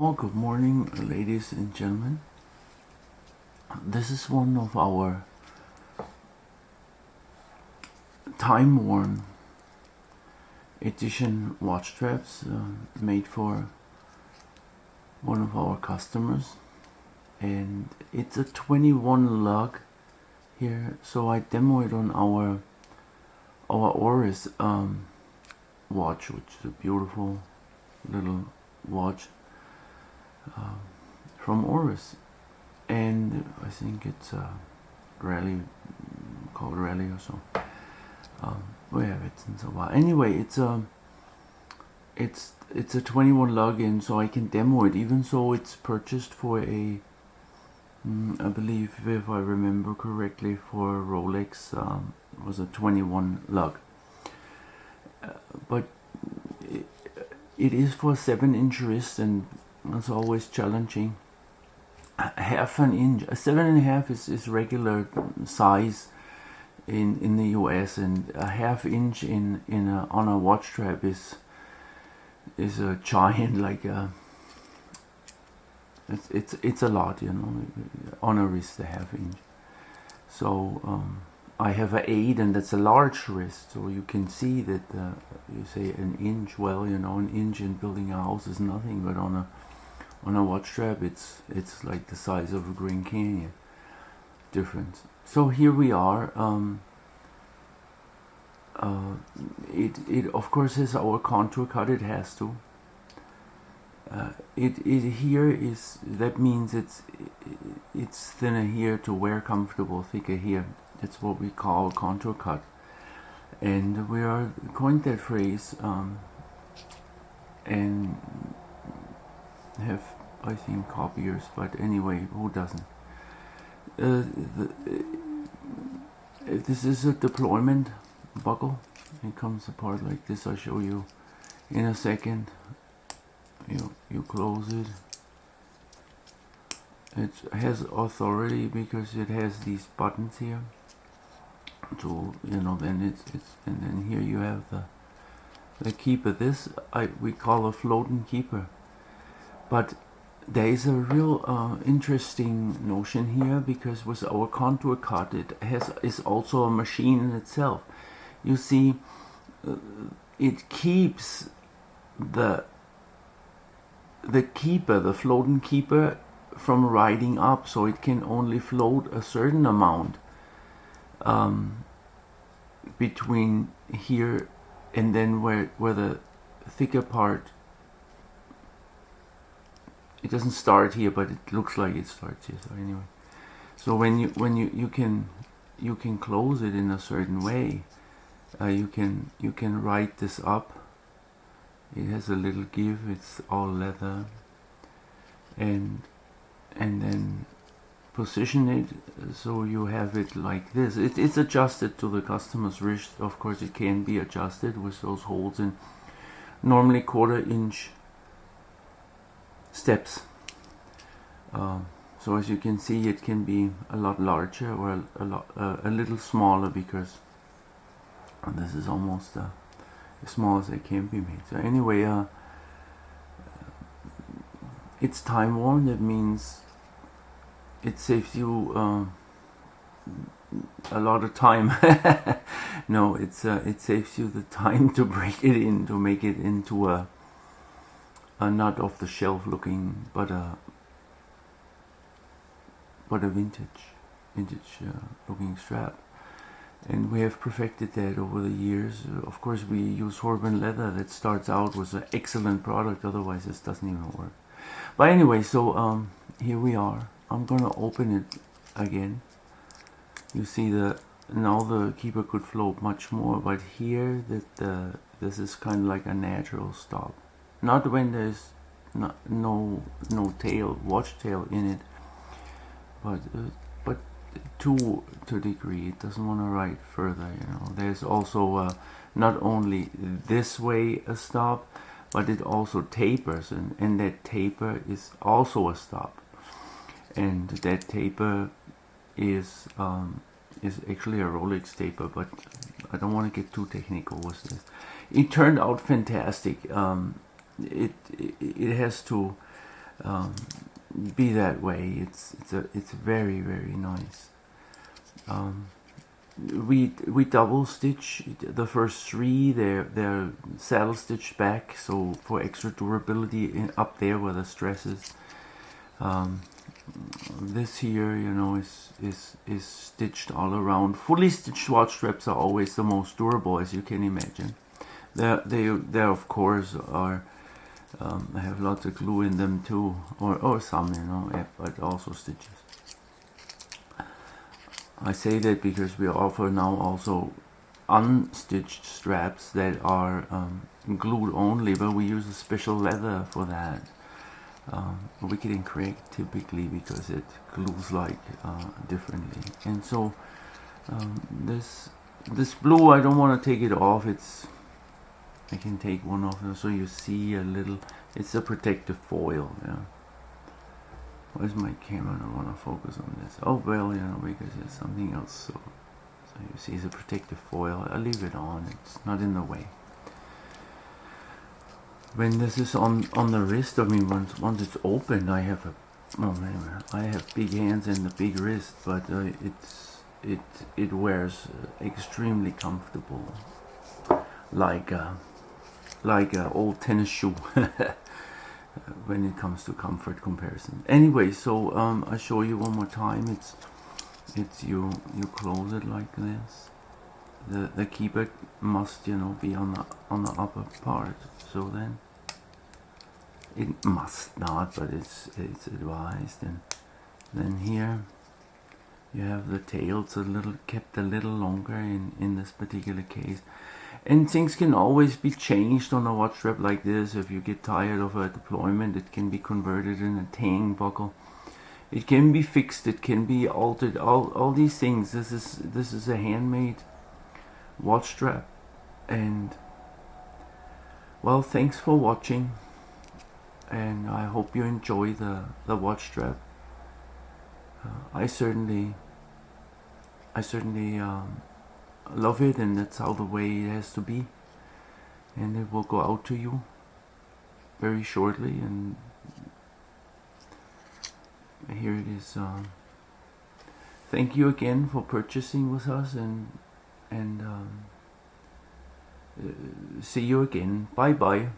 Well, good morning, ladies and gentlemen. This is one of our time-worn edition watch straps made for one of our customers, and it's a 21 lug here. So I demo it on our Oris watch, which is a beautiful little watch from Oris, and I think it's a rally, called rally or so. We have it since a while. Anyway, it's a 21 lug in, so I can demo it, even though it's purchased for I believe, if I remember correctly, for Rolex, was a 21 lug. But it is for 7-inch wrist, and it's always challenging. Half an inch, a 7.5 is regular size in the US, and a half inch on a watch strap is a giant, like it's a lot, on a wrist, a half inch. So I have an 8, and that's a large wrist, so you can see that you say an inch. Well, an inch in building a house is nothing, but on a watch strap it's like the size of a Grand Canyon difference. So here we are. It of course has our contour cut. It has to. It here is, that means it's thinner here to wear comfortable, thicker here. That's what we call contour cut, and we are coined that phrase and have, I think, copiers, but anyway, who doesn't? This is a deployment buckle. It comes apart like this. I'll show you in a second. You close it. It has authority because it has these buttons here. To then it's and then here you have the keeper. This we call a floating keeper. But there is a real interesting notion here, because with our contour cut, it is also a machine in itself. You see, it keeps the keeper, the floating keeper, from riding up, so it can only float a certain amount between here and then where the thicker part. It doesn't start here, but it looks like it starts here. So anyway, so when you can close it in a certain way, you can write this up. It has a little give. It's all leather, and then position it so you have it like this. It's adjusted to the customer's wrist. Of course, it can be adjusted with those holes in, normally 1/4 inch steps. So as you can see, it can be a lot larger or a little smaller, because this is almost as small as it can be made. So anyway, it's time worn. That means it saves you a lot of time. No, it saves you the time to break it in, to make it into a not off the shelf looking, but a vintage looking strap. And we have perfected that over the years. Of course, we use Horween Leather. That starts out with an excellent product, otherwise this doesn't even work. But anyway, so here we are. I'm gonna open it again. You see now the keeper could float much more, but here this is kind of like a natural stop. Not when there's no tail, watch tail in it, but to a degree. It doesn't want to ride further. There's also not only this way a stop, but it also tapers, and that taper is also a stop, and that taper is actually a Rolex taper, but I don't want to get too technical with this. It turned out fantastic. It has to be that way. It's very, very nice. We double stitch the first three. They're saddle stitched back, so for extra durability up there where the stress is. This here, you know, is stitched all around. Fully stitched watch straps are always the most durable, as you can imagine. They of course are have lots of glue in them too, or some, you know, but also stitches. I say that because we offer now also unstitched straps that are glued only, but we use a special leather for that. Wicked and Craig typically, because it glues like differently. And so this blue, I don't want to take it off. I can take one off so you see a little. It's a protective foil. Yeah. Where's my camera? I don't want to focus on this. Oh well, you know, because there's something else. So you see, it's a protective foil. I'll leave it on. It's not in the way. When this is on the wrist, I mean, once it's open, I have I have big hands and a big wrist, but it wears extremely comfortable, like a old tennis shoe. When it comes to comfort comparison. Anyway, so I'll show you one more time. It's you close it like this. The keeper must, you know, be on the upper part. So then it must not, but it's advised. And then here you have the tails kept a little longer in this particular case. And things can always be changed on a watch strap like this. If you get tired of a deployment, it can be converted in a tang buckle. It can be fixed. It can be altered. All these things. This is a handmade watch strap. And well, thanks for watching. And I hope you enjoy the watch strap. I certainly love it, and that's how the way it has to be, and it will go out to you very shortly. And here it is. Thank you again for purchasing with us, and see you again. Bye bye.